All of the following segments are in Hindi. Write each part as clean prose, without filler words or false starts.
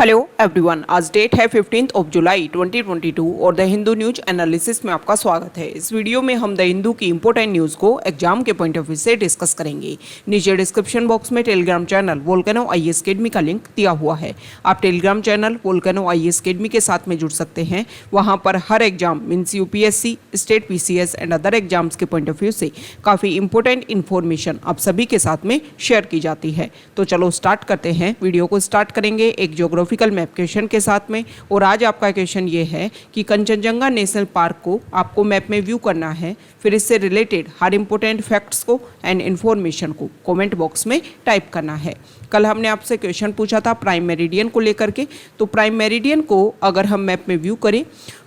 हेलो एवरीवन, आज डेट है 15 जुलाई 2022 और द हिंदू न्यूज एनालिसिस में आपका स्वागत है। इस वीडियो में हम द हिंदू की इंपॉर्टेंट न्यूज़ को एग्जाम के पॉइंट ऑफ व्यू से डिस्कस करेंगे। नीचे डिस्क्रिप्शन बॉक्स में Telegram channel Volcano IAS academy का लिंक दिया हुआ है। आप Telegram channel Volcano IAS academy के साथ में जुड़ सकते हैं। वहाँ पर हर exam means UPSC, state PCS and other exams के पॉइंट ऑफ व्यू से काफ़ी इंपॉर्टेंट इन्फॉर्मेशन आप सभी के साथ में शेयर की जाती है। तो चलो स्टार्ट करते हैं। वीडियो को स्टार्ट करेंगे एक ज्योग्राफिकल मैप क्वेश्चन के साथ में। और आज आपका क्वेश्चन ये है कि कंचनजंगा नेशनल पार्क को आपको मैप में व्यू करना है। फिर इससे रिलेटेड हर इंपॉर्टेंट फैक्ट्स को एंड इन्फॉर्मेशन को कमेंट बॉक्स में टाइप करना है। कल हमने आपसे क्वेश्चन पूछा था प्राइम मेरिडियन को लेकर के। तो प्राइम मेरिडियन को अगर हम मैप में व्यू करें,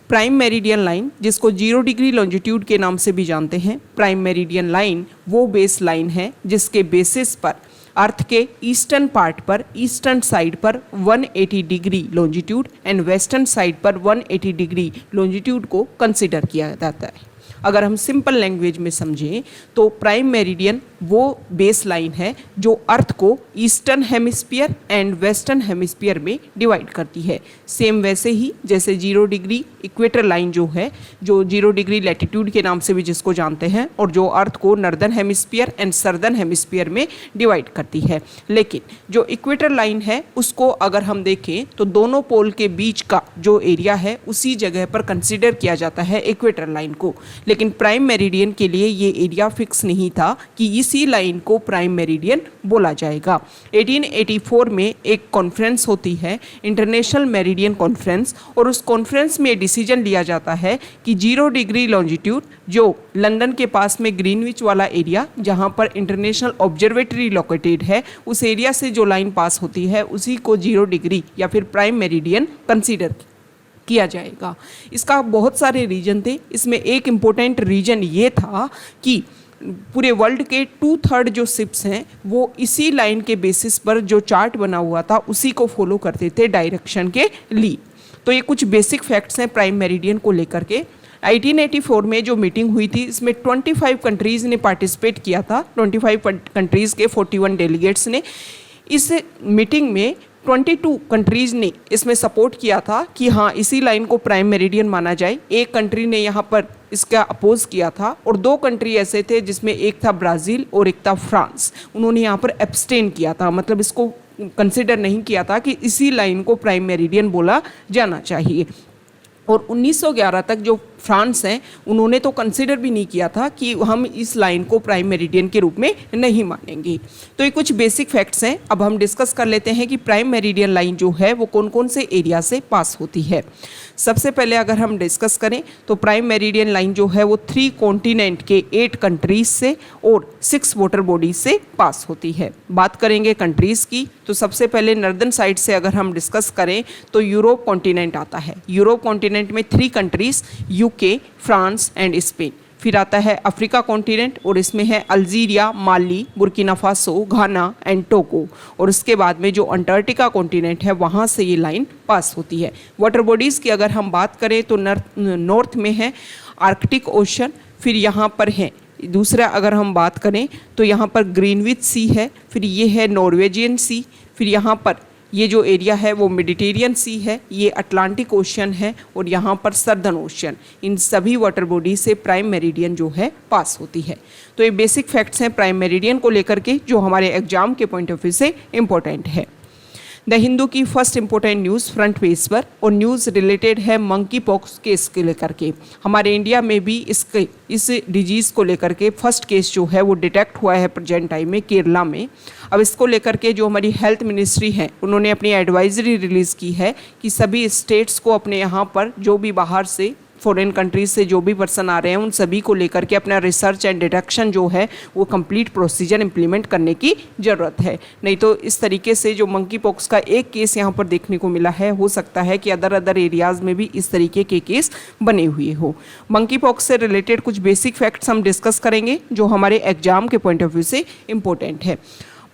प्राइम मेरिडियन लाइन जिसको 0 डिग्री लॉन्जिट्यूड के नाम से भी जानते हैं, प्राइम मेरिडियन लाइन वो बेस लाइन है जिसके बेसिस पर अर्थ के ईस्टर्न पार्ट पर, ईस्टर्न साइड पर 180 degree longitude and western side पर 180 डिग्री लॉन्जिट्यूड को कंसिडर किया जाता है। अगर हम सिंपल लैंग्वेज में समझें तो प्राइम मेरिडियन वो बेस लाइन है जो अर्थ को eastern hemisphere and western hemisphere में डिवाइड करती है। सेम वैसे ही जैसे 0 डिग्री इक्वेटर लाइन जो है, जो 0 डिग्री लैटिट्यूड के नाम से भी जिसको जानते हैं, और जो अर्थ को northern hemisphere and southern hemisphere में डिवाइड करती है। लेकिन जो इक्वेटर लाइन है उसको अगर हम देखें तो दोनों पोल के बीच का जो एरिया है उसी जगह पर कंसिडर किया जाता है इक्वेटर लाइन को। लेकिन प्राइम मेरिडियन के लिए ये एरिया फिक्स नहीं था कि इसी लाइन को प्राइम मेरिडियन बोला जाएगा। 1884 में एक कॉन्फ्रेंस होती है, इंटरनेशनल मेरिडियन कॉन्फ्रेंस, और उस कॉन्फ्रेंस में डिसीजन लिया जाता है कि 0 डिग्री लॉन्जिट्यूड जो लंदन के पास में ग्रीनविच वाला एरिया जहां पर इंटरनेशनल ऑब्जर्वेटरी लोकेटेड है, उस एरिया से जो लाइन पास होती है उसी को 0 डिग्री या फिर प्राइम मेरिडियन कंसीडर किया जाएगा। इसका बहुत सारे रीजन थे। इसमें एक इम्पोर्टेंट रीजन ये था कि पूरे वर्ल्ड के 2/3 जो शिप्स हैं वो इसी लाइन के बेसिस पर जो चार्ट बना हुआ था उसी को फॉलो करते थे डायरेक्शन के लिए। तो ये कुछ बेसिक फैक्ट्स हैं प्राइम मेरिडियन को लेकर के। 1884 में जो मीटिंग हुई थी इसमें 25 कंट्रीज़ ने पार्टिसिपेट किया था। 25 कंट्रीज़ के 41 डेलीगेट्स ने इस मीटिंग में 22 कंट्रीज़ ने इसमें सपोर्ट किया था कि हाँ इसी लाइन को प्राइम मेरिडियन माना जाए। एक कंट्री ने यहाँ पर इसका अपोज किया था और 2 कंट्री ऐसे थे जिसमें एक था ब्राज़ील और एक था फ्रांस। उन्होंने यहाँ पर एब्सटेन किया था, मतलब इसको कंसिडर नहीं किया था कि इसी लाइन को प्राइम मेरिडियन बोला जाना चाहिए। और 1911 तक जो फ्रांस हैं उन्होंने तो कंसिडर भी नहीं किया था कि हम इस लाइन को प्राइम मेरिडियन के रूप में नहीं मानेंगे। तो ये कुछ बेसिक फैक्ट्स हैं। अब हम डिस्कस कर लेते हैं कि प्राइम मेरिडियन लाइन जो है वो कौन कौन से एरिया से पास होती है। सबसे पहले अगर हम डिस्कस करें तो प्राइम मेरिडियन लाइन जो है वो 3 कॉन्टिनेंट के 8 कंट्रीज से और 6 वाटर बॉडीज से पास होती है। बात करेंगे कंट्रीज़ की तो सबसे पहले नॉर्दर्न साइड से अगर हम डिस्कस करें तो यूरोप कॉन्टिनेंट आता है। यूरोप कॉन्टिनेंट में 3 countries UK, France and Spain. फिर आता है अफ्रीका कॉन्टिनेंट और इसमें है Algeria, Mali, Burkina Faso, Ghana and Togo. और उसके बाद में जो अंटार्कटिका कॉन्टिनेंट है वहाँ से ये लाइन पास होती है। वाटर बॉडीज़ की अगर हम बात करें तो नॉर्थ में है आर्कटिक ओशन, फिर यहाँ पर है दूसरा अगर हम बात करें तो यहाँ पर ग्रीनविच सी है, फिर ये है नॉर्वेजियन सी, फिर यहाँ पर ये जो एरिया है वो मेडिटेरियन सी है, ये अटलांटिक ओशन है और यहाँ पर सर्दर्न ओशन। इन सभी वाटर बॉडी से प्राइम मेरिडियन जो है पास होती है। तो ये बेसिक फैक्ट्स हैं प्राइम मेरिडियन को लेकर के जो हमारे एग्जाम के पॉइंट ऑफ व्यू से इम्पोर्टेंट है। द हिंदू की first important news front page पर, और न्यूज़ रिलेटेड है मंकी पॉक्स केस के लेकर के। हमारे इंडिया में भी इस डिजीज़ को लेकर के फर्स्ट केस जो है वो डिटेक्ट हुआ है प्रेजेंट टाइम में केरला में। अब इसको लेकर के जो हमारी हेल्थ मिनिस्ट्री है उन्होंने अपनी एडवाइजरी रिलीज़ की है कि सभी स्टेट्स को अपने यहाँ पर जो भी बाहर से फॉरेन कंट्रीज से जो भी पर्सन आ रहे हैं उन सभी को लेकर के अपना रिसर्च एंड डिटेक्शन जो है वो कंप्लीट प्रोसीजर इंप्लीमेंट करने की ज़रूरत है। नहीं तो इस तरीके से जो मंकी पॉक्स का एक केस यहाँ पर देखने को मिला है, हो सकता है कि अदर एरियाज़ में भी इस तरीके के केस बने हुए हो। मंकी पॉक्स से रिलेटेड कुछ बेसिक फैक्ट्स हम डिस्कस करेंगे जो हमारे एग्जाम के पॉइंट ऑफ व्यू से इम्पोर्टेंट है।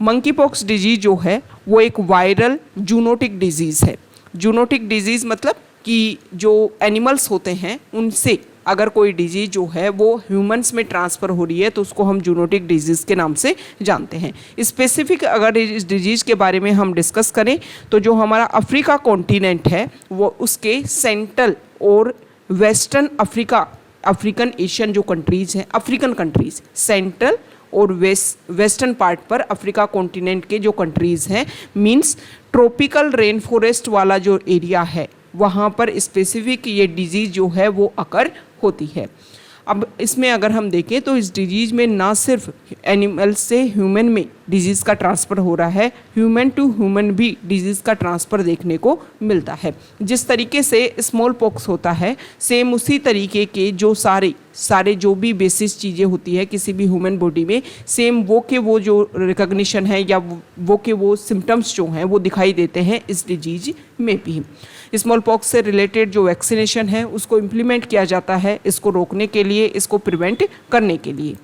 मंकी पॉक्स डिजीज़ जो है वो एक वायरल जूनोटिक डिजीज़ है। जूनोटिक डिजीज़ मतलब कि जो एनिमल्स होते हैं उनसे अगर कोई डिजीज जो है वो ह्यूमंस में ट्रांसफ़र हो रही है तो उसको हम जूनोटिक डिजीज़ के नाम से जानते हैं। स्पेसिफिक अगर इस डिजीज़ के बारे में हम डिस्कस करें तो जो हमारा अफ्रीका कॉन्टिनेंट है वो उसके सेंट्रल और वेस्टर्न अफ्रीकन एशियन जो कंट्रीज़ हैं, अफ्रीकन कंट्रीज़ सेंट्रल और वेस्टर्न पार्ट पर अफ्रीका कॉन्टिनेंट के जो कंट्रीज़ हैं, मींस ट्रॉपिकल रेन फॉरेस्ट वाला जो एरिया है वहाँ पर स्पेसिफिक ये डिजीज़ जो है वो अकर होती है। अब इसमें अगर हम देखें तो इस डिजीज़ में ना सिर्फ एनिमल से ह्यूमन में डिजीज़ का ट्रांसफ़र हो रहा है, ह्यूमन टू ह्यूमन भी डिजीज़ का ट्रांसफ़र देखने को मिलता है। जिस तरीके से स्मॉल पॉक्स होता है, सेम उसी तरीके के जो सारे जो भी बेसिस चीज़ें होती है किसी भी ह्यूमन बॉडी में, सेम वो जो रिकग्निशन है या वो सिम्टम्स जो हैं वो दिखाई देते हैं इस डिजीज में भी। स्मॉल पॉक्स से रिलेटेड जो वैक्सीनेशन है उसको इम्प्लीमेंट किया जाता है इसको रोकने के लिए, इसको प्रिवेंट करने के लिए।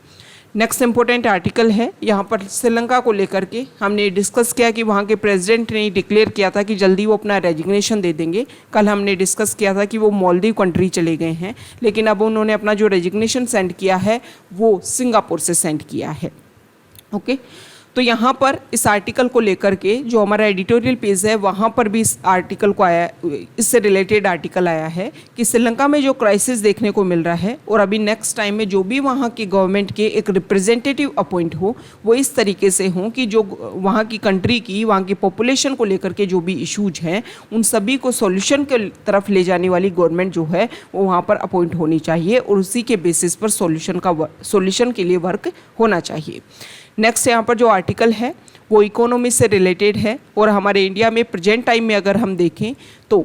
नेक्स्ट इम्पोर्टेंट आर्टिकल है यहाँ पर श्रीलंका को लेकर के हमने डिस्कस किया कि वहाँ के प्रेसिडेंट ने डिक्लेयर किया था कि जल्दी वो अपना रेजिग्नेशन दे देंगे। कल हमने डिस्कस किया था कि वो मालदीव कंट्री चले गए हैं, लेकिन अब उन्होंने अपना जो रेजिग्नेशन सेंड किया है वो सिंगापुर से सेंड किया है। ओके, तो यहाँ पर इस आर्टिकल को लेकर के जो हमारा एडिटोरियल पेज है वहाँ पर भी इस आर्टिकल को आया, इससे रिलेटेड आर्टिकल आया है कि श्रीलंका में जो क्राइसिस देखने को मिल रहा है और अभी नेक्स्ट टाइम में जो भी वहाँ की गवर्नमेंट के एक रिप्रेजेंटेटिव अपॉइंट हो वो इस तरीके से हों कि जो वहाँ की कंट्री की, वहाँ की पॉपुलेशन को लेकर के जो भी इशूज हैं उन सभी को सॉल्यूशन के तरफ ले जाने वाली गवर्नमेंट जो है वो वहाँ पर अपॉइंट होनी चाहिए और उसी के बेसिस पर सॉल्यूशन के लिए वर्क होना चाहिए। नेक्स्ट यहाँ पर जो आर्टिकल है वो इकोनॉमी से रिलेटेड है और हमारे इंडिया में प्रेजेंट टाइम में अगर हम देखें तो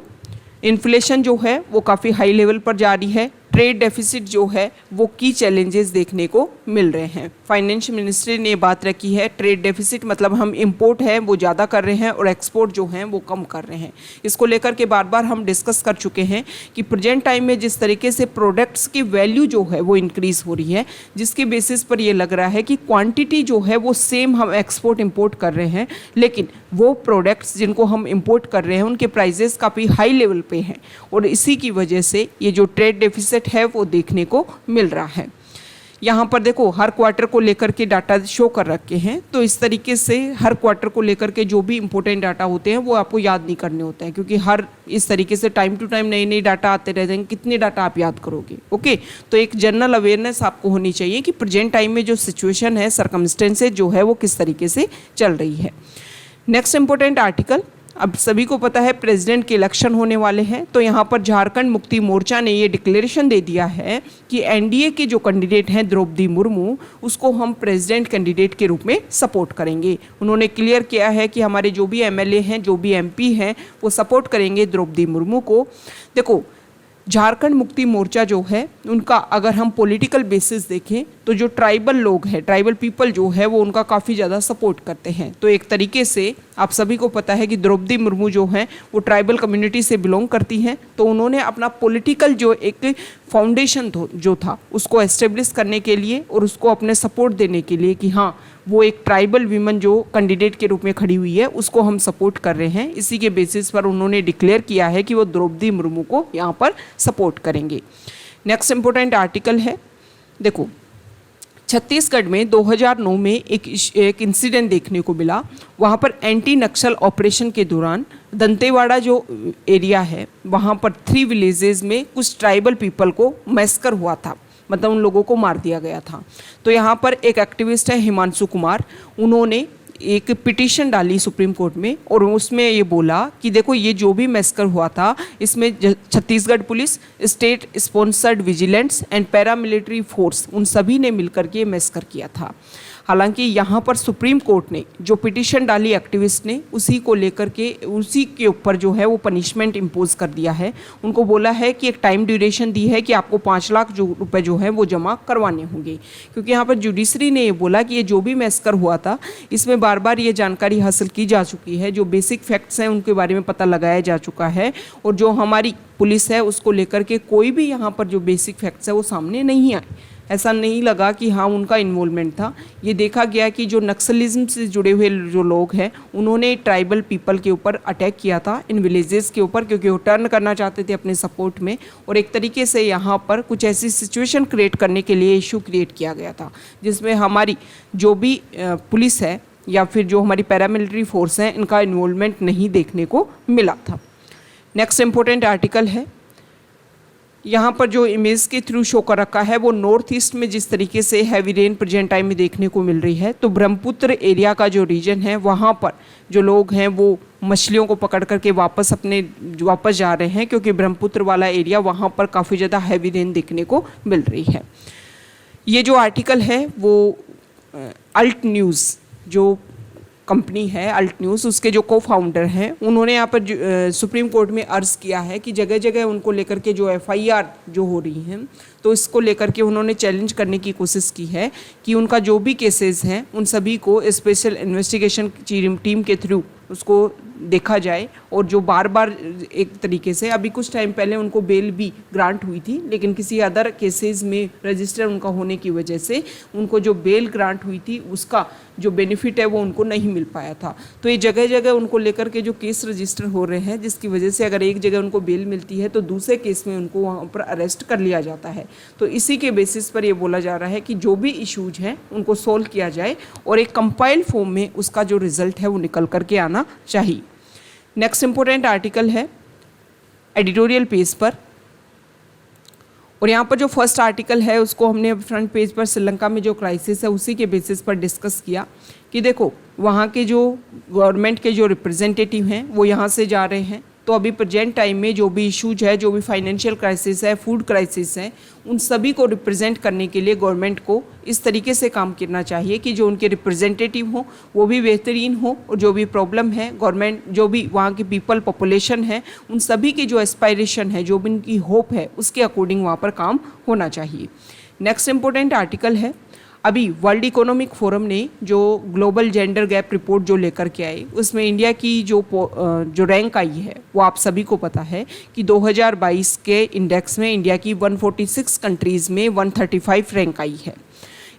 इन्फ्लेशन जो है वो काफ़ी हाई लेवल पर जा रही है। ट्रेड डेफिसिट जो है वो की चैलेंजेस देखने को मिल रहे हैं। फाइनेंशियल मिनिस्ट्री ने बात रखी है, ट्रेड डेफिसिट मतलब हम इंपोर्ट है वो ज़्यादा कर रहे हैं और एक्सपोर्ट जो हैं वो कम कर रहे हैं। इसको लेकर के बार बार हम डिस्कस कर चुके हैं कि प्रेजेंट टाइम में जिस तरीके से प्रोडक्ट्स की वैल्यू जो है वो इंक्रीज़ हो रही है, जिसके बेसिस पर ये लग रहा है कि क्वांटिटी जो है वो सेम हम एक्सपोर्ट इंपोर्ट कर रहे हैं, लेकिन वो प्रोडक्ट्स जिनको हम इंपोर्ट कर रहे हैं उनके प्राइजेस काफ़ी हाई लेवल पे हैं और इसी की वजह से ये जो ट्रेड डेफिसिट है वो देखने को मिल रहा है। यहाँ पर देखो हर क्वार्टर को लेकर के डाटा शो कर रखे हैं, तो इस तरीके से हर क्वार्टर को लेकर के जो भी इंपॉर्टेंट डाटा होते हैं वो आपको याद नहीं करने होते हैं, क्योंकि हर इस तरीके से टाइम टू टाइम नई डाटा आते रहते हैं। कितने डाटा आप याद करोगे? ओके, तो एक जनरल अवेयरनेस आपको होनी चाहिए कि प्रेजेंट टाइम में जो सिचुएशन है, सर्कमस्टेंसेज जो है वो किस तरीके से चल रही है। नेक्स्ट इंपॉर्टेंट आर्टिकल, अब सभी को पता है प्रेसिडेंट के इलेक्शन होने वाले हैं, तो यहाँ पर झारखंड मुक्ति मोर्चा ने ये डिक्लेरेशन दे दिया है कि एनडीए के जो कैंडिडेट हैं द्रौपदी मुर्मू, उसको हम प्रेसिडेंट कैंडिडेट के रूप में सपोर्ट करेंगे। उन्होंने क्लियर किया है कि हमारे जो भी एमएलए हैं, जो भी एमपी हैं, वो सपोर्ट करेंगे द्रौपदी मुर्मू को। देखो झारखंड मुक्ति मोर्चा जो है उनका अगर हम पॉलिटिकल बेसिस देखें तो जो ट्राइबल लोग हैं, ट्राइबल पीपल जो है वो उनका काफ़ी ज़्यादा सपोर्ट करते हैं। तो एक तरीके से आप सभी को पता है कि द्रौपदी मुर्मू जो हैं वो ट्राइबल कम्युनिटी से बिलोंग करती हैं, तो उन्होंने अपना पॉलिटिकल जो एक फाउंडेशन जो था उसको एस्टेब्लिश करने के लिए और उसको अपने सपोर्ट देने के लिए कि हाँ वो एक ट्राइबल वीमन जो कैंडिडेट के रूप में खड़ी हुई है उसको हम सपोर्ट कर रहे हैं, इसी के बेसिस पर उन्होंने डिक्लेयर किया है कि वो द्रौपदी मुर्मू को यहाँ पर सपोर्ट करेंगे। नेक्स्ट इंपॉर्टेंट आर्टिकल है, देखो छत्तीसगढ़ में 2009 में एक इंसिडेंट देखने को मिला। वहाँ पर एंटी नक्सल ऑपरेशन के दौरान दंतेवाड़ा जो एरिया है वहाँ पर 3 विलेजेस में कुछ ट्राइबल पीपल को मैस्कर हुआ था, मतलब उन लोगों को मार दिया गया था। तो यहाँ पर एक एक्टिविस्ट है हिमांशु कुमार, उन्होंने एक पिटीशन डाली सुप्रीम कोर्ट में और उसमें ये बोला कि देखो ये जो भी मैस्कर हुआ था इसमें Chhattisgarh police, state sponsored vigilance and paramilitary force, उन सभी ने मिलकर के मैस्कर किया था। हालांकि यहाँ पर सुप्रीम कोर्ट ने जो पिटीशन डाली एक्टिविस्ट ने उसी को लेकर के उसी के ऊपर जो है वो पनिशमेंट इम्पोज कर दिया है। उनको बोला है कि एक टाइम ड्यूरेशन दी है कि आपको 5 लाख रुपए जो है वो जमा करवाने होंगे, क्योंकि यहाँ पर जुडिशरी ने ये बोला कि ये जो भी मैस्कर हुआ था इसमें बार बार ये जानकारी हासिल की जा चुकी है, जो बेसिक फैक्ट्स हैं उनके बारे में पता लगाया जा चुका है और जो हमारी पुलिस है उसको लेकर के कोई भी यहाँ पर जो बेसिक फैक्ट्स है वो सामने नहीं आए। ऐसा नहीं लगा कि हाँ उनका इन्वॉल्वमेंट था। ये देखा गया कि जो नक्सलिज्म से जुड़े हुए जो लोग हैं उन्होंने ट्राइबल पीपल के ऊपर अटैक किया था इन विलेजेस के ऊपर, क्योंकि वो टर्न करना चाहते थे अपने सपोर्ट में, और एक तरीके से यहाँ पर कुछ ऐसी सिचुएशन क्रिएट करने के लिए इशू क्रिएट किया गया था जिसमें हमारी जो भी पुलिस है या फिर जो हमारी पैरामिलिट्री फोर्स हैं इनका इन्वॉल्वमेंट नहीं देखने को मिला था। नेक्स्ट इम्पोर्टेंट आर्टिकल है, यहाँ पर जो इमेज के थ्रू शो कर रखा है वो नॉर्थ ईस्ट में जिस तरीके से हैवी रेन प्रेजेंट टाइम में देखने को मिल रही है, तो ब्रह्मपुत्र एरिया का जो रीजन है वहाँ पर जो लोग हैं वो मछलियों को पकड़ करके वापस जा रहे हैं, क्योंकि ब्रह्मपुत्र वाला एरिया वहाँ पर काफ़ी ज़्यादा हैवी रेन देखने को मिल रही है। ये जो आर्टिकल है वो अल्ट न्यूज़ जो कंपनी है अल्ट न्यूज़, उसके जो को फाउंडर हैं उन्होंने यहाँ पर सुप्रीम कोर्ट में अर्ज़ किया है कि जगह जगह उनको लेकर के जो FIR जो हो रही हैं तो इसको लेकर के उन्होंने चैलेंज करने की कोशिश की है कि उनका जो भी केसेस हैं उन सभी को स्पेशल इन्वेस्टिगेशन टीम के थ्रू उसको देखा जाए, और जो बार बार एक तरीके से अभी कुछ टाइम पहले उनको बेल भी ग्रांट हुई थी, लेकिन किसी अदर केसेस में रजिस्टर उनका होने की वजह से उनको जो बेल ग्रांट हुई थी उसका जो बेनिफिट है वो उनको नहीं मिल पाया था। तो ये जगह जगह उनको लेकर के जो केस रजिस्टर हो रहे हैं, जिसकी वजह से अगर एक जगह उनको बेल मिलती है तो दूसरे केस में उनको वहाँ पर अरेस्ट कर लिया जाता है। तो इसी के बेसिस पर ये बोला जा रहा है कि जो भी इश्यूज हैं उनको सोल्व किया जाए और एक कंपाइल फॉर्म में उसका जो रिजल्ट है वो निकल करके आना चाहिए। नेक्स्ट इंपॉर्टेंट आर्टिकल है एडिटोरियल पेज पर, और यहाँ पर जो फर्स्ट आर्टिकल है उसको हमने फ्रंट पेज पर श्रीलंका में जो क्राइसिस है उसी के बेसिस पर डिस्कस किया कि देखो वहाँ के जो गवर्नमेंट के जो रिप्रेजेंटेटिव हैं वो यहाँ से जा रहे हैं, तो अभी प्रेजेंट टाइम में जो भी इश्यूज है, जो भी फाइनेंशियल क्राइसिस है, फूड क्राइसिस है, उन सभी को रिप्रेजेंट करने के लिए गवर्नमेंट को इस तरीके से काम करना चाहिए कि जो उनके रिप्रेजेंटेटिव हो वो भी बेहतरीन हो, और जो भी प्रॉब्लम है गवर्नमेंट, जो भी वहाँ की पीपल पॉपुलेशन है, उन सभी की जो एस्पायरेशन है, जो भी उनकी होप है, उसके अकॉर्डिंग वहाँ पर काम होना चाहिए। नेक्स्ट इम्पोर्टेंट आर्टिकल है, अभी वर्ल्ड इकोनॉमिक फोरम ने जो ग्लोबल जेंडर गैप रिपोर्ट जो लेकर के आई उसमें इंडिया की जो रैंक आई है वो आप सभी को पता है कि 2022 के इंडेक्स में इंडिया की 146 कंट्रीज़ में 135 रैंक आई है।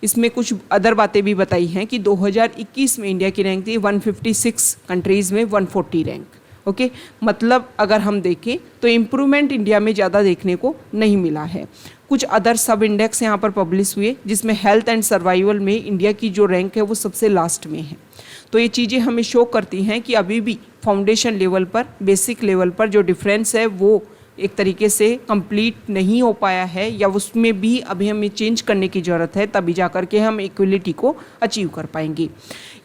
इसमें कुछ अदर बातें भी बताई हैं कि 2021 में इंडिया की रैंक थी 156 कंट्रीज़ में 140 रैंक। ओके, मतलब अगर हम देखें तो इम्प्रूवमेंट इंडिया में ज़्यादा देखने को नहीं मिला है। कुछ अदर सब इंडेक्स यहाँ पर पब्लिश हुए जिसमें हेल्थ एंड सर्वाइवल में इंडिया की जो रैंक है वो सबसे लास्ट में है। तो ये चीज़ें हमें शो करती हैं कि अभी भी फाउंडेशन लेवल पर, बेसिक लेवल पर जो डिफरेंस है वो एक तरीके से कंप्लीट नहीं हो पाया है, या उसमें भी अभी हमें चेंज करने की ज़रूरत है, तभी जा कर के हम इक्वलिटी को अचीव कर पाएंगे।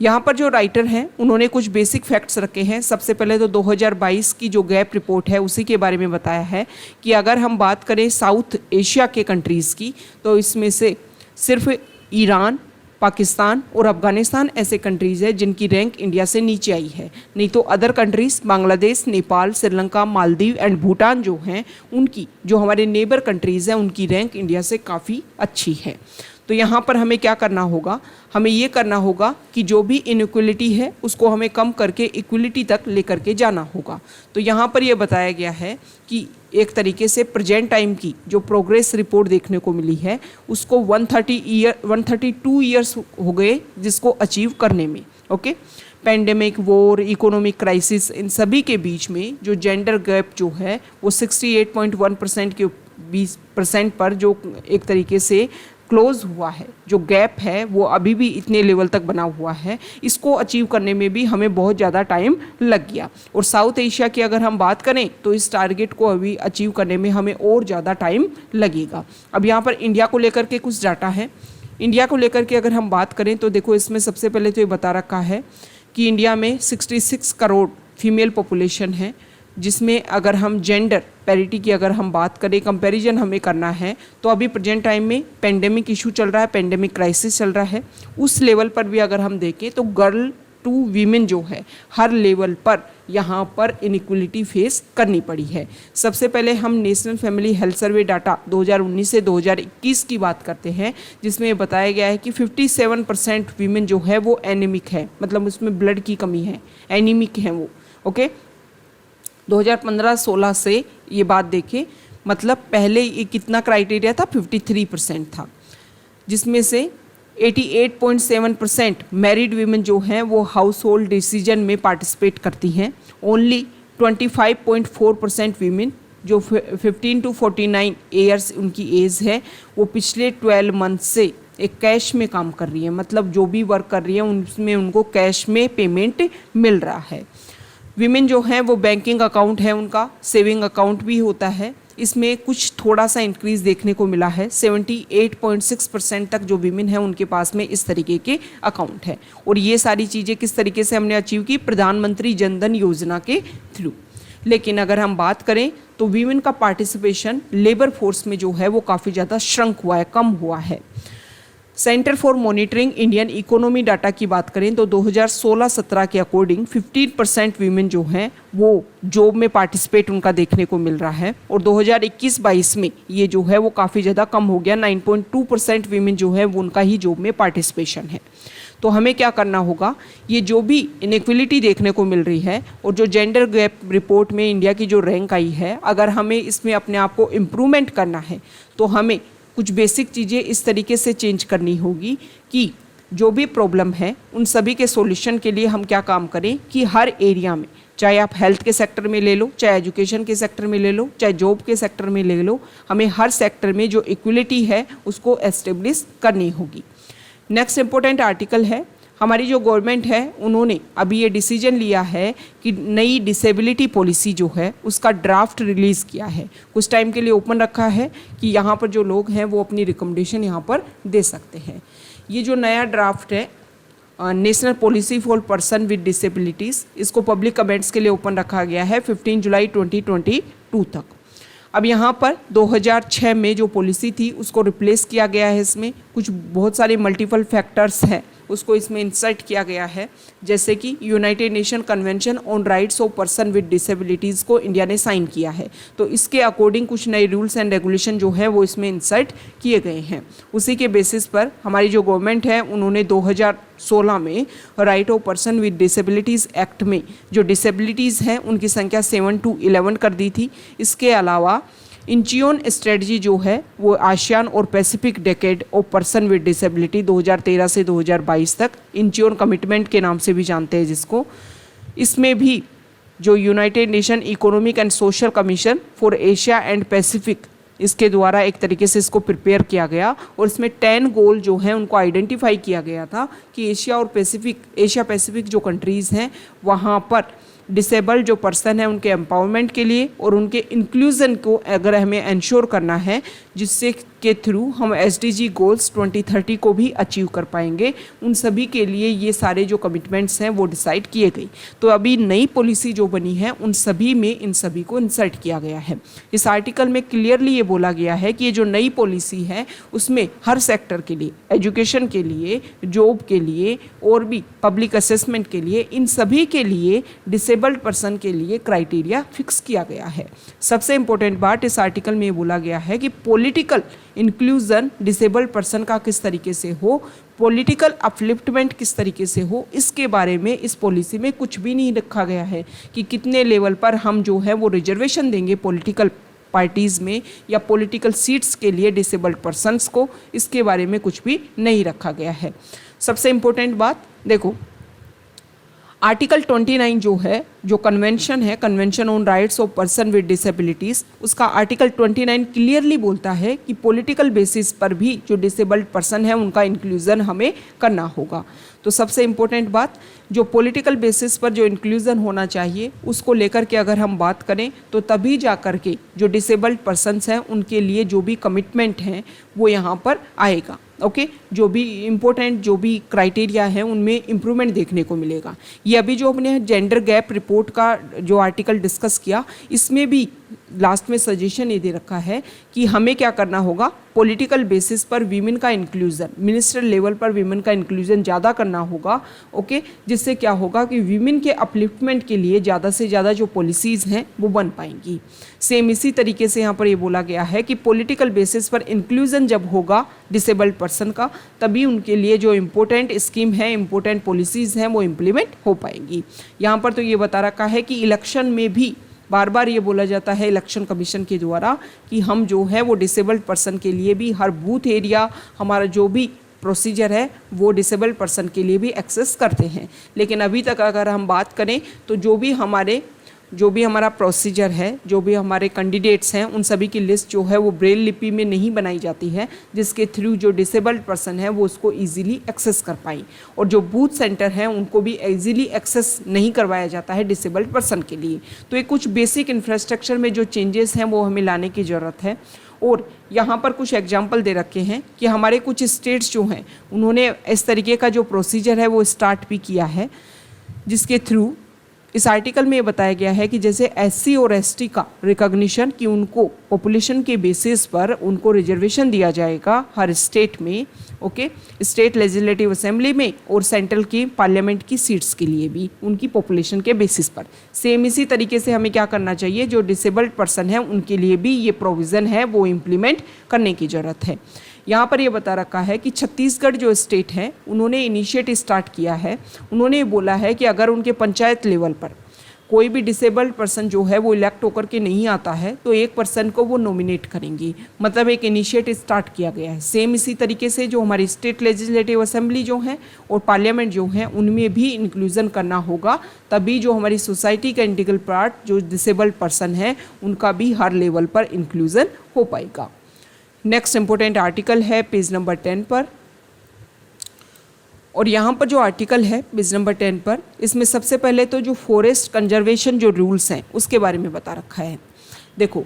यहाँ पर जो राइटर हैं उन्होंने कुछ बेसिक फैक्ट्स रखे हैं। सबसे पहले तो 2022 की जो गैप रिपोर्ट है उसी के बारे में बताया है कि अगर हम बात करें साउथ एशिया के कंट्रीज़ की तो इसमें से सिर्फ ईरान, पाकिस्तान और अफगानिस्तान ऐसे कंट्रीज़ है जिनकी रैंक इंडिया से नीचे आई है, नहीं तो other countries Bangladesh, Nepal, Sri Lanka, Maldives and Bhutan जो हैं उनकी, जो हमारे नेबर कंट्रीज़ हैं, उनकी रैंक इंडिया से काफ़ी अच्छी है। तो यहाँ पर हमें क्या करना होगा, हमें ये करना होगा कि जो भी इनइक्वलिटी है उसको हमें कम करके इक्वलिटी तक लेकर के जाना होगा। तो यहाँ पर यह बताया गया है कि एक तरीके से प्रेजेंट टाइम की जो प्रोग्रेस रिपोर्ट देखने को मिली है उसको 132 ईयर्स हो गए जिसको अचीव करने में। Okay, pandemic, war, economic crisis, इन सभी के बीच में जो जेंडर गैप जो है वो 68.1% के 20% पर जो एक तरीके से क्लोज हुआ है, जो गैप है वो अभी भी इतने लेवल तक बना हुआ है, इसको अचीव करने में भी हमें बहुत ज़्यादा टाइम लग गया। और साउथ एशिया की अगर हम बात करें तो इस टारगेट को अभी अचीव करने में हमें और ज़्यादा टाइम लगेगा। अब यहाँ पर इंडिया को लेकर के कुछ डाटा है। इंडिया को लेकर के अगर हम बात करें तो देखो इसमें सबसे पहले तो ये बता रखा है कि इंडिया में 66 करोड़ फीमेल पॉपुलेशन है, जिसमें अगर हम जेंडर पैरिटी की अगर हम बात करें, कंपैरिजन हमें करना है तो अभी प्रेजेंट टाइम में पेंडेमिक इशू चल रहा है, पेंडेमिक क्राइसिस चल रहा है, उस लेवल पर भी अगर हम देखें तो गर्ल टू वीमेन जो है हर लेवल पर यहाँ पर इनइक्वलिटी फेस करनी पड़ी है। सबसे पहले हम national family health survey data 2019 से 2021 की बात करते हैं, जिसमें बताया गया है कि 57% वीमेन जो है वो एनीमिक है, मतलब उसमें ब्लड की कमी है, एनीमिक है वो। ओके, 2015-16 से ये बात देखें, मतलब पहले ये कितना क्राइटेरिया था, 53% था। जिसमें से 88.7% मैरिड वीमेन जो हैं वो हाउस होल्ड डिसीजन में पार्टिसिपेट करती हैं। ओनली 25.4% वीमेन जो 15 टू 49 ईयर्स उनकी एज है वो पिछले 12 मंथ से एक कैश में काम कर रही है, मतलब जो भी वर्क कर रही है उसमें उनको कैश में पेमेंट मिल रहा है। वीमेन जो हैं वो बैंकिंग अकाउंट है उनका, सेविंग अकाउंट भी होता है, इसमें कुछ थोड़ा सा इंक्रीज देखने को मिला है। 78.6% तक जो वीमेन है उनके पास में इस तरीके के अकाउंट है। और ये सारी चीज़ें किस तरीके से हमने अचीव की? प्रधानमंत्री जनधन योजना के थ्रू। लेकिन अगर हम बात करें तो वीमेन का पार्टिसिपेशन लेबर फोर्स में जो है वो काफ़ी ज़्यादा श्रंक हुआ है, कम हुआ है। Centre for monitoring Indian economy data की बात करें तो 2016-17 के अकॉर्डिंग 15% वीमेन जो हैं वो जॉब में पार्टिसिपेट उनका देखने को मिल रहा है। और 2021-22 में ये जो है वो काफ़ी ज़्यादा कम हो गया, 9.2% वीमेन जो है वो उनका ही जॉब में पार्टिसिपेशन है। तो हमें क्या करना होगा? ये जो भी इनइक्वलिटी देखने को मिल रही है और जो जेंडर गैप रिपोर्ट में इंडिया की जो रैंक आई है, अगर हमें इसमें अपने आप को इम्प्रूवमेंट करना है तो हमें कुछ बेसिक चीज़ें इस तरीके से चेंज करनी होगी कि जो भी प्रॉब्लम है उन सभी के सॉल्यूशन के लिए हम क्या काम करें कि हर एरिया में, चाहे आप हेल्थ के सेक्टर में ले लो, चाहे एजुकेशन के सेक्टर में ले लो, चाहे जॉब के सेक्टर में ले लो, हमें हर सेक्टर में जो इक्वलिटी है उसको एस्टेब्लिश करनी होगी। नेक्स्ट इंपॉर्टेंट आर्टिकल है, हमारी जो गवर्नमेंट है उन्होंने अभी ये डिसीजन लिया है कि नई डिसेबिलिटी पॉलिसी जो है उसका ड्राफ्ट रिलीज़ किया है। कुछ टाइम के लिए ओपन रखा है कि यहाँ पर जो लोग हैं वो अपनी रिकमेंडेशन यहाँ पर दे सकते हैं। ये जो नया ड्राफ्ट है national policy for person with disabilities, इसको पब्लिक कमेंट्स के लिए ओपन रखा गया है 15 जुलाई 2022 तक। अब यहाँ पर 2006 में जो पॉलिसी थी उसको रिप्लेस किया गया है। इसमें कुछ बहुत सारे मल्टीपल फैक्टर्स हैं उसको इसमें इंसर्ट किया गया है, जैसे कि United nation convention on rights of person with disabilities को इंडिया ने साइन किया है, तो इसके अकॉर्डिंग कुछ नए रूल्स एंड रेगुलेशन जो है वो इसमें इंसर्ट किए गए हैं। उसी के बेसिस पर हमारी जो गवर्नमेंट है उन्होंने 2016 में right of person with disabilities act में जो डिसेबिलिटीज़ हैं उनकी संख्या 7 to 11 कर दी थी। इसके अलावा इंचियोन स्ट्रेटजी जो है वो आसियान और Pacific decade of person with disability 2013 से 2022 तक, इंचियोन कमिटमेंट के नाम से भी जानते हैं जिसको, इसमें भी जो United nation economic and social commission for Asia and Pacific, इसके द्वारा एक तरीके से इसको प्रिपेयर किया गया और इसमें 10 गोल जो हैं उनको आइडेंटिफाई किया गया था कि एशिया पैसिफिक जो कंट्रीज़ हैं वहाँ पर डिसेबल्ड जो पर्सन है उनके एम्पावरमेंट के लिए और उनके इंक्लूजन को अगर हमें इंश्योर करना है, जिससे के थ्रू हम SDG गोल्स 2030 को भी अचीव कर पाएंगे, उन सभी के लिए ये सारे जो कमिटमेंट्स हैं वो डिसाइड किए गए। तो अभी नई पॉलिसी जो बनी है उन सभी में इन सभी को इंसर्ट किया गया है। इस आर्टिकल में क्लियरली ये बोला गया है कि ये जो नई पॉलिसी है उसमें हर सेक्टर के लिए, एजुकेशन के लिए, जॉब के लिए और भी पब्लिक असेसमेंट के लिए, इन सभी के लिए डिसेबल्ड पर्सन के लिए क्राइटेरिया फिक्स किया गया है। सबसे इंपॉर्टेंट बात इस आर्टिकल में बोला गया है कि पॉलिटिकल इंक्लूजन डिसेबल्ड पर्सन का किस तरीके से हो, पॉलिटिकल अपलिफ्टमेंट किस तरीके से हो, इसके बारे में इस पॉलिसी में कुछ भी नहीं रखा गया है कि कितने लेवल पर हम जो है वो रिजर्वेशन देंगे पॉलिटिकल पार्टीज़ में या पॉलिटिकल सीट्स के लिए डिसेबल्ड पर्सनस को, इसके बारे में कुछ भी नहीं रखा गया है। सबसे इम्पोर्टेंट बात देखो, आर्टिकल 29 जो है, जो कन्वेंशन है, convention on rights of person with disabilities, उसका आर्टिकल 29 क्लियरली बोलता है कि पॉलिटिकल बेसिस पर भी जो डिसेबल्ड पर्सन है उनका इंक्लूजन हमें करना होगा। तो सबसे इम्पोर्टेंट बात, जो पॉलिटिकल बेसिस पर जो इंक्लूजन होना चाहिए उसको लेकर के अगर हम बात करें तो तभी जा कर के जो डिसेबल्ड पर्सनस हैं उनके लिए जो भी कमिटमेंट हैं वो यहाँ पर आएगा। ओके, जो भी इम्पोर्टेंट जो भी क्राइटेरिया है उनमें इम्प्रूवमेंट देखने को मिलेगा। ये अभी जो अपने जेंडर गैप रिपोर्ट का जो आर्टिकल डिस्कस किया, इसमें भी लास्ट में सजेशन ये दे रखा है कि हमें क्या करना होगा, पॉलिटिकल बेसिस पर वीमेन का इंक्लूजन, मिनिस्टर लेवल पर वीमेन का इंक्लूजन ज़्यादा करना होगा। ओके, जिससे क्या होगा कि वीमेन के अपलिफ्टमेंट के लिए ज़्यादा से ज़्यादा जो पॉलिसीज़ हैं वो बन पाएंगी। सेम इसी तरीके से यहाँ पर ये बोला गया है कि पॉलिटिकल बेसिस पर इंक्लूजन जब होगा डिसेबल्ड पर्सन का, तभी उनके लिए जो इम्पोर्टेंट स्कीम है, इम्पोर्टेंट पॉलिसीज़ हैं वो इम्प्लीमेंट हो पाएंगी। यहाँ पर तो ये बता रखा है कि इलेक्शन में भी बार बार ये बोला जाता है इलेक्शन कमीशन के द्वारा कि हम जो है वो डिसेबल्ड पर्सन के लिए भी हर बूथ एरिया हमारा जो भी प्रोसीजर है वो डिसेबल्ड पर्सन के लिए भी एक्सेस करते हैं। लेकिन अभी तक अगर हम बात करें तो जो भी हमारा प्रोसीजर है, जो भी हमारे कैंडिडेट्स हैं, उन सभी की लिस्ट जो है वो ब्रेल लिपि में नहीं बनाई जाती है, जिसके थ्रू जो डिसेबल्ड पर्सन है वो उसको इजीली एक्सेस कर पाई। और जो बूथ सेंटर हैं उनको भी इजीली एक्सेस नहीं करवाया जाता है डिसेबल्ड पर्सन के लिए। तो ये कुछ बेसिक इंफ्रास्ट्रक्चर में जो चेंजेस हैं वो हमें लाने की ज़रूरत है। और यहाँ पर कुछ एग्जाम्पल दे रखे हैं कि हमारे कुछ स्टेट्स जो हैं उन्होंने इस तरीके का जो प्रोसीजर है वो स्टार्ट भी किया है, जिसके थ्रू इस आर्टिकल में ये बताया गया है कि जैसे एससी और एसटी का रिकॉग्निशन कि उनको पॉपुलेशन के बेसिस पर उनको रिजर्वेशन दिया जाएगा हर स्टेट में, ओके, स्टेट लेजिस्लेटिव असेंबली में और सेंट्रल की पार्लियामेंट की सीट्स के लिए भी उनकी पॉपुलेशन के बेसिस पर। सेम इसी तरीके से हमें क्या करना चाहिए, जो डिसेबल्ड पर्सन है उनके लिए भी ये प्रोविज़न है वो इम्प्लीमेंट करने की ज़रूरत है। यहाँ पर ये बता रखा है कि छत्तीसगढ़ जो स्टेट है उन्होंने इनिशिएटिव स्टार्ट किया है। उन्होंने बोला है कि अगर उनके पंचायत लेवल पर कोई भी डिसेबल्ड पर्सन जो है वो इलेक्ट होकर के नहीं आता है तो एक पर्सन को वो नॉमिनेट करेंगी, मतलब एक इनिशिएटिव स्टार्ट किया गया है। सेम इसी तरीके से जो हमारी स्टेट लेजिस्लेटिव असेंबली जो है और पार्लियामेंट जो है उनमें भी इंक्लूजन करना होगा, तभी जो हमारी सोसाइटी का इंटीग्रल पार्ट जो डिसेबल्ड पर्सन है उनका भी हर लेवल पर इंक्लूजन हो पाएगा। नेक्स्ट इंपॉर्टेंट आर्टिकल है पेज नंबर 10 पर, और यहाँ पर जो आर्टिकल है पेज नंबर 10 पर, इसमें सबसे पहले तो जो फॉरेस्ट कंजर्वेशन जो रूल्स हैं उसके बारे में बता रखा है। देखो,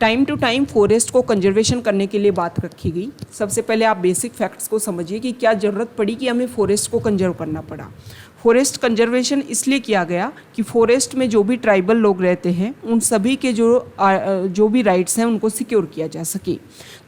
टाइम टू टाइम फॉरेस्ट को कंजर्वेशन करने के लिए बात रखी गई। सबसे पहले आप बेसिक फैक्ट्स को समझिए कि क्या ज़रूरत पड़ी कि हमें फॉरेस्ट को कंजर्व करना पड़ा। फॉरेस्ट कंजर्वेशन इसलिए किया गया कि फॉरेस्ट में जो भी ट्राइबल लोग रहते हैं उन सभी के जो भी राइट्स हैं उनको सिक्योर किया जा सके।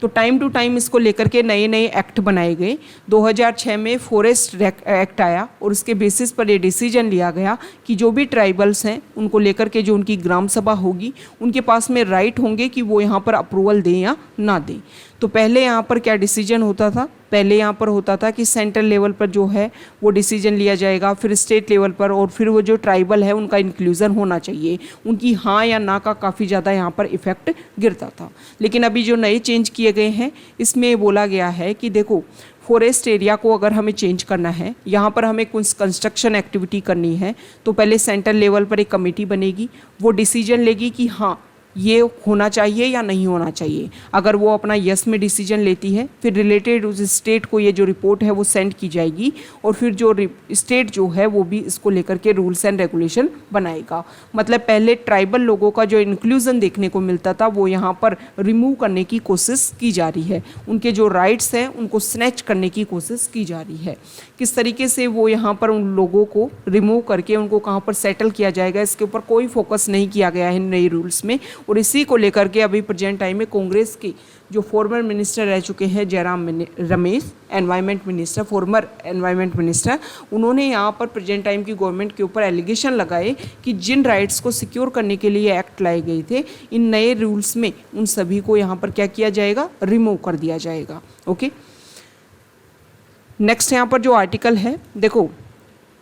तो टाइम टू टाइम इसको लेकर के नए नए एक्ट बनाए गए। 2006 में फॉरेस्ट एक्ट आया और उसके बेसिस पर ये डिसीजन लिया गया कि जो भी ट्राइबल्स हैं उनको लेकर के जो उनकी ग्राम सभा होगी उनके पास में राइट होंगे कि वो यहाँ पर अप्रूवल दें या ना दें। तो पहले यहाँ पर क्या डिसीजन होता था, पहले यहाँ पर होता था कि सेंट्रल लेवल पर जो है वो डिसीजन लिया जाएगा, फिर स्टेट लेवल पर, और फिर वो जो ट्राइबल है उनका इंक्लूजन होना चाहिए, उनकी हाँ या ना का काफ़ी ज़्यादा यहाँ पर इफेक्ट गिरता था। लेकिन अभी जो नए चेंज किए गए हैं इसमें बोला गया है कि देखो, फॉरेस्ट एरिया को अगर हमें चेंज करना है, यहाँ पर हमें कुछ कंस्ट्रक्शन एक्टिविटी करनी है, तो पहले सेंट्रल लेवल पर एक कमेटी बनेगी, वो डिसीजन लेगी कि हाँ ये होना चाहिए या नहीं होना चाहिए। अगर वो अपना यस में डिसीजन लेती है, फिर रिलेटेड उस स्टेट को ये जो रिपोर्ट है वो सेंड की जाएगी, और फिर जो स्टेट जो है वो भी इसको लेकर के रूल्स एंड रेगुलेशन बनाएगा। मतलब पहले ट्राइबल लोगों का जो इंक्लूजन देखने को मिलता था वो यहाँ पर रिमूव करने की कोशिश की जा रही है, उनके जो राइट्स हैं उनको स्नैच करने की कोशिश की जा रही है। किस तरीके से वो यहाँ पर उन लोगों को रिमूव करके उनको कहाँ पर सेटल किया जाएगा, इसके ऊपर कोई फोकस नहीं किया गया है नए रूल्स में। और इसी को लेकर के अभी प्रेजेंट टाइम में कांग्रेस के जो फॉर्मर मिनिस्टर रह चुके हैं Jairam Ramesh, environment minister, farmer environment minister, उन्होंने यहाँ पर प्रेजेंट टाइम की गवर्नमेंट के ऊपर एलिगेशन लगाए कि जिन राइट्स को सिक्योर करने के लिए एक्ट लाए गए थे, इन नए रूल्स में उन सभी को यहाँ पर क्या किया जाएगा, रिमूव कर दिया जाएगा। ओके, नेक्स्ट यहाँ पर जो आर्टिकल है, देखो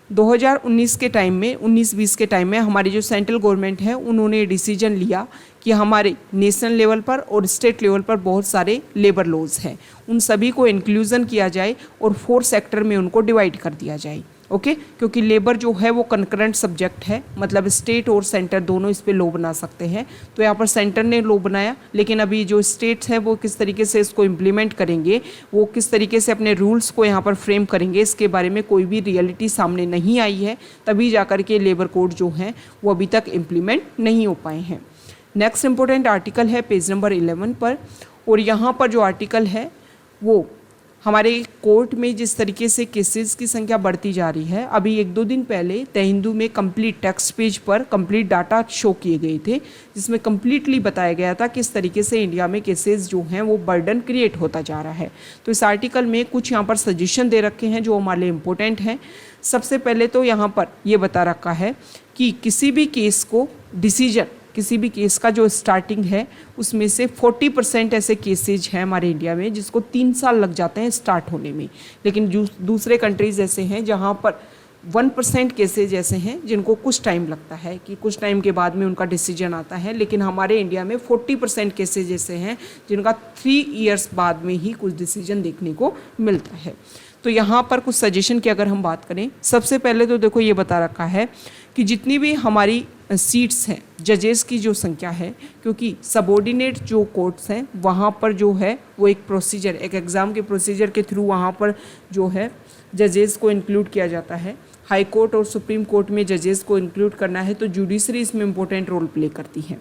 2019 के टाइम में, 19-20 के टाइम में हमारी जो सेंट्रल गवर्नमेंट है उन्होंने डिसीजन लिया कि हमारे नेशनल लेवल पर और स्टेट लेवल पर बहुत सारे लेबर लॉज हैं, उन सभी को इंक्लूजन किया जाए और 4 सेक्टर में उनको डिवाइड कर दिया जाए। ओके, क्योंकि लेबर जो है वो कंकरेंट सब्जेक्ट है, मतलब स्टेट और सेंटर दोनों इस पे लॉ बना सकते हैं। तो यहाँ पर सेंटर ने लॉ बनाया, लेकिन अभी जो स्टेट्स हैं वो किस तरीके से इसको इम्प्लीमेंट करेंगे, वो किस तरीके से अपने रूल्स को यहाँ पर फ्रेम करेंगे, इसके बारे में कोई भी रियलिटी सामने नहीं आई है, तभी जाकर के लेबर कोड जो हैं वो अभी तक इम्प्लीमेंट नहीं हो पाए हैं। नेक्स्ट इंपॉर्टेंट आर्टिकल है पेज नंबर 11 पर, और यहाँ पर जो आर्टिकल है वो हमारे कोर्ट में जिस तरीके से केसेस की संख्या बढ़ती जा रही है, अभी 1-2 दिन पहले द हिंदू में कंप्लीट टेक्स्ट पेज पर कंप्लीट डाटा शो किए गए थे, जिसमें कंप्लीटली बताया गया था किस तरीके से इंडिया में केसेस जो हैं वो बर्डन क्रिएट होता जा रहा है। तो इस आर्टिकल में कुछ यहाँ पर सजेशन दे रखे हैं जो हमारे लिए इम्पोर्टेंट हैं। सबसे पहले तो यहाँ पर ये बता रखा है कि किसी भी केस को डिसीजन, किसी भी केस का जो स्टार्टिंग है उसमें से 40% ऐसे केसेज हैं हमारे इंडिया में जिसको 3 साल लग जाते हैं स्टार्ट होने में, लेकिन दूसरे कंट्रीज़ ऐसे हैं जहाँ पर 1% केसेज ऐसे हैं जिनको कुछ टाइम लगता है कि कुछ टाइम के बाद में उनका डिसीजन आता है, लेकिन हमारे इंडिया में 40% केसेज ऐसे हैं जिनका 3 इयर्स बाद में ही कुछ डिसीजन देखने को मिलता है। तो यहाँ पर कुछ सजेशन की अगर हम बात करें, सबसे पहले तो देखो ये बता रखा है कि जितनी भी हमारी सीट्स हैं, जजेस की जो संख्या है, क्योंकि सबऑर्डिनेट जो कोर्ट्स हैं वहाँ पर जो है वो एक प्रोसीजर, एक एग्ज़ाम के प्रोसीजर के थ्रू वहाँ पर जो है जजेस को इंक्लूड किया जाता है। हाई कोर्ट और सुप्रीम कोर्ट में जजेस को इंक्लूड करना है तो जुडिशरी इसमें इंपॉर्टेंट रोल प्ले करती है।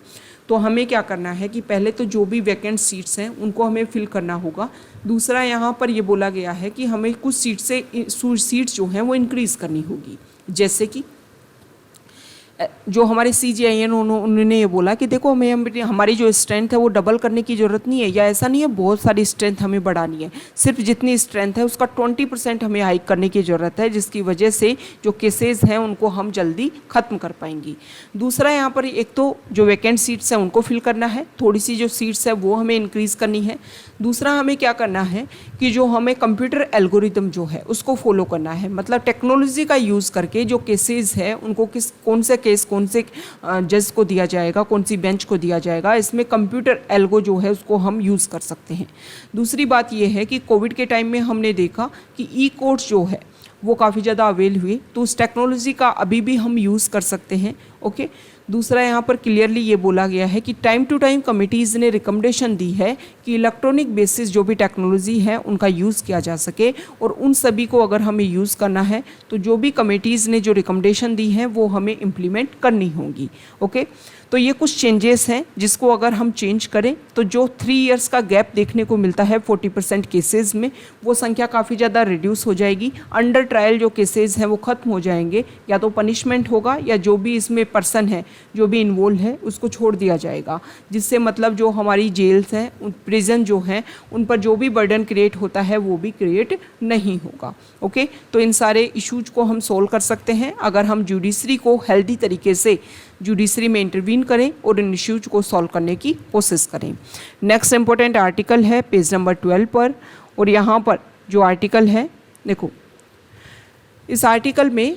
तो हमें क्या करना है कि पहले तो जो भी वैकेंट सीट्स हैं उनको हमें फिल करना होगा। दूसरा यहाँ पर ये बोला गया है कि हमें कुछ सीट्स जो हैं वो इंक्रीज़ करनी होगी, जैसे कि जो हमारे CGIN उन्होंने ये बोला कि देखो हमारी जो स्ट्रेंथ है वो डबल करने की ज़रूरत नहीं है, या ऐसा नहीं है बहुत सारी स्ट्रेंथ हमें बढ़ानी है, सिर्फ जितनी स्ट्रेंथ है उसका 20% हमें हाइक करने की ज़रूरत है, जिसकी वजह से जो केसेस हैं उनको हम जल्दी ख़त्म कर पाएंगे। दूसरा यहाँ पर एक तो जो वैकेंट सीट्स हैं उनको फिल करना है, थोड़ी सी जो सीट्स है वो हमें इंक्रीज़ करनी है। दूसरा हमें क्या करना है कि जो हमें कंप्यूटर एल्गोरिदम जो है उसको फॉलो करना है, मतलब टेक्नोलॉजी का यूज़ करके जो केसेस है उनको कौन से केस कौन से जज को दिया जाएगा, कौन सी बेंच को दिया जाएगा, इसमें कंप्यूटर एल्गो जो है उसको हम यूज़ कर सकते हैं। दूसरी बात यह है कि कोविड के टाइम में हमने देखा कि ई-कोर्ट्स जो है वो काफ़ी ज़्यादा अवेल हुए, तो उस टेक्नोलॉजी का अभी भी हम यूज़ कर सकते हैं। ओके, दूसरा यहाँ पर क्लियरली ये बोला गया है कि टाइम टू टाइम कमिटीज़ ने रिकमेंडेशन दी है कि इलेक्ट्रॉनिक बेसिस जो भी टेक्नोलॉजी है उनका यूज़ किया जा सके, और उन सभी को अगर हमें यूज़ करना है तो जो भी कमिटीज़ ने जो रिकमेंडेशन दी है वो हमें इम्प्लीमेंट करनी होगी। ओके, तो ये कुछ चेंजेस हैं जिसको अगर हम चेंज करें तो जो 3 इयर्स का गैप देखने को मिलता है 40% केसेस में, वो संख्या काफ़ी ज़्यादा रिड्यूस हो जाएगी। अंडर ट्रायल जो केसेस हैं वो ख़त्म हो जाएंगे, या तो पनिशमेंट होगा या जो भी इसमें पर्सन है जो भी इन्वॉल्व है उसको छोड़ दिया जाएगा, जिससे मतलब जो हमारी जेल्स हैं, प्रिजन जो हैं, उन पर जो भी बर्डन क्रिएट होता है वो भी क्रिएट नहीं होगा। ओके, तो इन सारे इश्यूज को हम सोल्व कर सकते हैं अगर हम जुडिशरी को हेल्दी तरीके से जुडिशरी में इंटरवीन करें और इन इश्यूज को सॉल्व करने की कोशिश करें। नेक्स्ट इंपॉर्टेंट आर्टिकल है पेज नंबर 12 पर, और यहाँ पर जो आर्टिकल है देखो, इस आर्टिकल में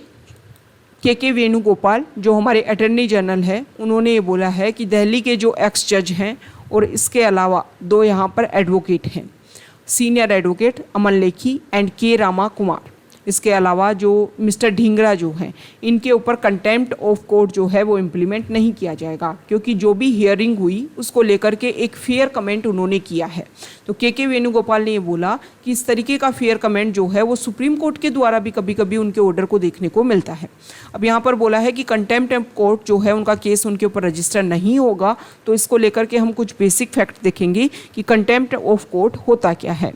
के वेणुगोपाल जो हमारे अटॉर्नी जनरल है उन्होंने ये बोला है कि दिल्ली के जो एक्स जज हैं और इसके अलावा 2 यहाँ पर एडवोकेट हैं, senior advocate Aman Lekhi and के रामा कुमार, इसके अलावा जो मिस्टर ढींगरा जो हैं, इनके ऊपर कंटेम्प्ट ऑफ कोर्ट जो है वो इम्प्लीमेंट नहीं किया जाएगा, क्योंकि जो भी हियरिंग हुई उसको लेकर के एक फेयर कमेंट उन्होंने किया है। तो के वेणुगोपाल ने ये बोला कि इस तरीके का फेयर कमेंट जो है वो सुप्रीम कोर्ट के द्वारा भी कभी कभी उनके ऑर्डर को देखने को मिलता है। अब यहाँ पर बोला है कि कंटेम्प्ट ऑफ कोर्ट जो है उनका केस उनके ऊपर रजिस्टर नहीं होगा, तो इसको लेकर के हम कुछ बेसिक फैक्ट देखेंगे कि कंटेम्प्ट ऑफ कोर्ट होता क्या है।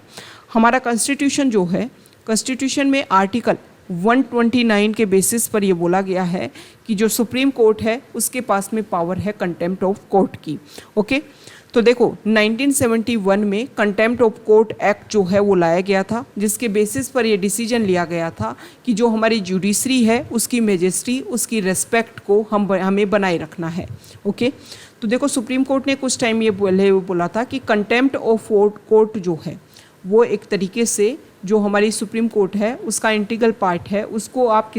हमारा कॉन्स्टिट्यूशन जो है, कॉन्स्टिट्यूशन में आर्टिकल 129 के बेसिस पर यह बोला गया है कि जो सुप्रीम कोर्ट है उसके पास में पावर है कंटेम्प्ट ऑफ कोर्ट की। ओके, तो देखो 1971 में कंटेम्प्ट ऑफ कोर्ट एक्ट जो है वो लाया गया था, जिसके बेसिस पर ये डिसीजन लिया गया था कि जो हमारी जुडिशरी है उसकी मेजेस्टी, उसकी रेस्पेक्ट को हमें बनाए रखना है। ओके, तो देखो सुप्रीम कोर्ट ने कुछ टाइम ये बोला था कि कंटेम्प्ट ऑफ कोर्ट जो है वो एक तरीके से जो हमारी सुप्रीम कोर्ट है उसका इंटीग्रल पार्ट है, उसको आप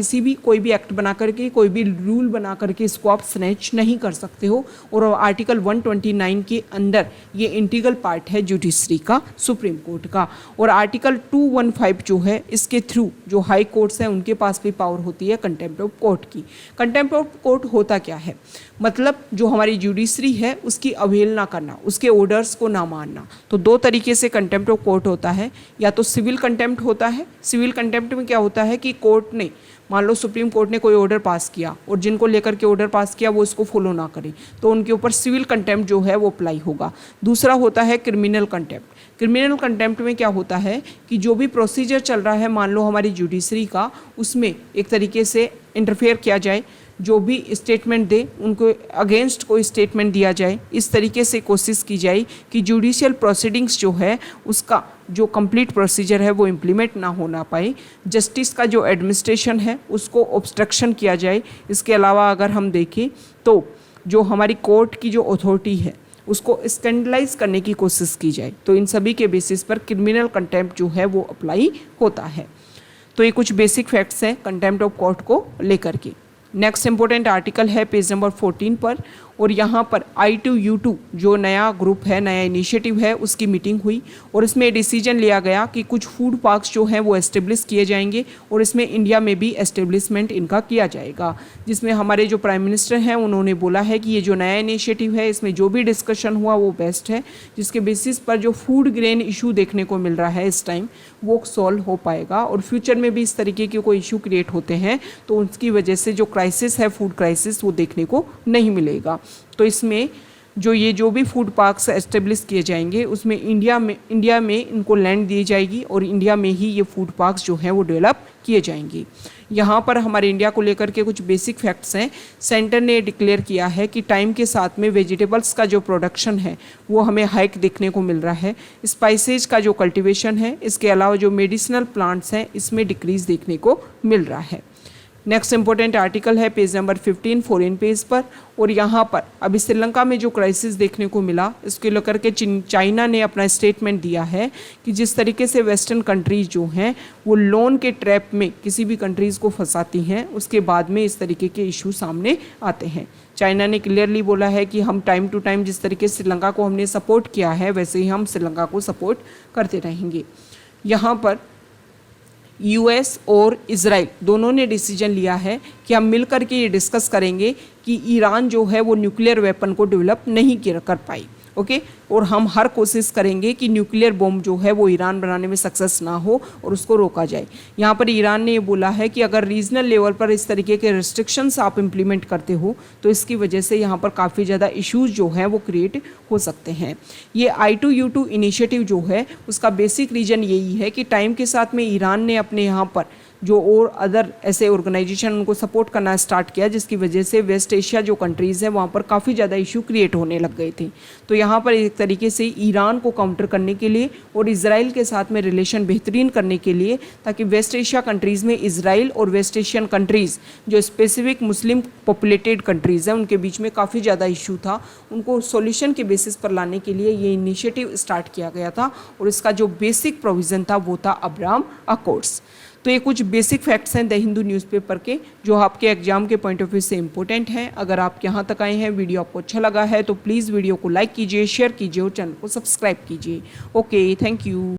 कोई भी एक्ट बना करके, कोई भी रूल बना करके इसको आप स्नैच नहीं कर सकते हो, और आर्टिकल 129 के अंदर ये इंटीग्रल पार्ट है जुडिशरी का, सुप्रीम कोर्ट का। और आर्टिकल 215 जो है इसके थ्रू जो हाई कोर्ट्स हैं उनके पास भी पावर होती है कंटेम्प्ट ऑफ कोर्ट की। कंटेम्प्ट ऑफ कोर्ट होता क्या है, मतलब जो हमारी जुडिशरी है उसकी अवहेलना करना, उसके ऑर्डर्स को ना मानना। तो 2 तरीके से कंटेम्प्ट ऑफ कोर्ट होता है, या तो सिविल कंटेम्प्ट होता है। सिविल कंटेम्प्ट में क्या होता है कि कोर्ट ने, मान लो सुप्रीम कोर्ट ने कोई ऑर्डर पास किया और जिनको लेकर के ऑर्डर पास किया वो इसको फॉलो ना करें, तो उनके ऊपर सिविल कंटेम्प्ट जो है वो अप्लाई होगा। दूसरा होता है क्रिमिनल कंटेम्प्ट। क्रिमिनल कंटेम्प्ट में क्या होता है कि जो भी प्रोसीजर चल रहा है मान लो हमारी जुडिशरी का, उसमें एक तरीके से इंटरफेयर किया जाए, जो भी स्टेटमेंट दे उनको अगेंस्ट कोई स्टेटमेंट दिया जाए, इस तरीके से कोशिश की जाए कि जुडिशियल प्रोसीडिंग्स जो है उसका जो कंप्लीट प्रोसीजर है वो इम्प्लीमेंट ना होना पाए, जस्टिस का जो एडमिनिस्ट्रेशन है उसको ऑब्स्ट्रक्शन किया जाए। इसके अलावा अगर हम देखें तो जो हमारी कोर्ट की जो अथॉरिटी है उसको स्कैंडलाइज करने की कोशिश की जाए, तो इन सभी के बेसिस पर क्रिमिनल कंटेम्प्ट जो है वो अप्लाई होता है। तो ये कुछ बेसिक फैक्ट्स हैं कंटेम्प्ट ऑफ कोर्ट को लेकर के। नेक्स्ट इंपॉर्टेंट आर्टिकल है पेज नंबर 14 पर, और यहाँ पर I2U2 जो नया ग्रुप है, नया इनिशिएटिव है, उसकी मीटिंग हुई और इसमें डिसीजन लिया गया कि कुछ फूड पार्क्स जो हैं वो एस्टेब्लिश किए जाएंगे और इसमें इंडिया में भी एस्टेब्लिशमेंट इनका किया जाएगा, जिसमें हमारे जो प्राइम मिनिस्टर हैं उन्होंने बोला है कि ये जो नया इनिशिएटिव है इसमें जो भी डिस्कशन हुआ वो बेस्ट है, जिसके बेसिस पर जो फूड ग्रेन इशू देखने को मिल रहा है इस टाइम वो सॉल्व हो पाएगा और फ्यूचर में भी इस तरीके के कोई इशू क्रिएट होते हैं तो उसकी वजह से जो क्राइसिस है, फूड क्राइसिस, वो देखने को नहीं मिलेगा। तो इसमें जो भी फूड पार्क्स एस्टेब्लिश किए जाएंगे उसमें इंडिया में इनको लैंड दी जाएगी और इंडिया में ही ये फूड पार्क्स जो हैं वो डेवलप किए जाएंगे। यहाँ पर हमारे इंडिया को लेकर के कुछ बेसिक फैक्ट्स हैं। सेंटर ने डिक्लेयर किया है कि टाइम के साथ में वेजिटेबल्स का जो प्रोडक्शन है वो हमें हाइक देखने को मिल रहा है, स्पाइसेज का जो कल्टीवेशन है, इसके अलावा जो मेडिसिनल प्लांट्स हैं इसमें डिक्रीज देखने को मिल रहा है। नेक्स्ट इंपॉर्टेंट आर्टिकल है पेज नंबर 15 फॉरेन पेज पर, और यहाँ पर अभी श्रीलंका में जो क्राइसिस देखने को मिला इसको लेकर के चाइना ने अपना स्टेटमेंट दिया है कि जिस तरीके से वेस्टर्न कंट्रीज जो हैं वो लोन के ट्रैप में किसी भी कंट्रीज़ को फंसाती हैं, उसके बाद में इस तरीके के इशू सामने आते हैं। चाइना ने क्लियरली बोला है कि हम टाइम टू टाइम जिस तरीके से श्रीलंका को हमने सपोर्ट किया है वैसे ही हम श्रीलंका को सपोर्ट करते रहेंगे। यहाँ पर यूएस और इजराइल दोनों ने डिसीजन लिया है कि हम मिलकर के ये डिस्कस करेंगे कि ईरान जो है वो न्यूक्लियर वेपन को डेवलप नहीं कर पाई, ओके, और हम हर कोशिश करेंगे कि न्यूक्लियर बॉम्ब जो है वो ईरान बनाने में सक्सेस ना हो और उसको रोका जाए। यहाँ पर ईरान ने ये बोला है कि अगर रीजनल लेवल पर इस तरीके के रिस्ट्रिक्शंस आप इम्प्लीमेंट करते हो तो इसकी वजह से यहाँ पर काफ़ी ज़्यादा इश्यूज जो हैं वो क्रिएट हो सकते हैं। ये I2U2 इनिशिएटिव जो है उसका बेसिक रीजन यही है कि टाइम के साथ में ईरान ने अपने यहाँ पर जो और अदर ऐसे ऑर्गेनाइजेशन उनको सपोर्ट करना स्टार्ट किया, जिसकी वजह से वेस्ट एशिया जो कंट्रीज़ हैं वहाँ पर काफ़ी ज़्यादा इशू क्रिएट होने लग गए थे। तो यहाँ पर एक तरीके से ईरान को काउंटर करने के लिए और इजराइल के साथ में रिलेशन बेहतरीन करने के लिए, ताकि वेस्ट एशिया कंट्रीज़ में इजराइल और वेस्ट एशियन कंट्रीज़ जो स्पेसिफिक मुस्लिम पॉपुलेटेड कंट्रीज़ हैं उनके बीच में काफ़ी ज़्यादा इशू था, उनको सॉल्यूशन के बेसिस पर लाने के लिए ये इनिशिएटिव स्टार्ट किया गया था और इसका जो बेसिक प्रोविज़न था वो था अब्राहम अकॉर्ड्स। तो ये कुछ बेसिक फैक्ट्स हैं द हिंदू न्यूज़पेपर के जो आपके एग्जाम के पॉइंट ऑफ व्यू से इंपॉर्टेंट हैं। अगर आप यहाँ तक आए हैं, वीडियो आपको अच्छा लगा है तो प्लीज़ वीडियो को लाइक कीजिए, शेयर कीजिए और चैनल को सब्सक्राइब कीजिए। Okay, thank you.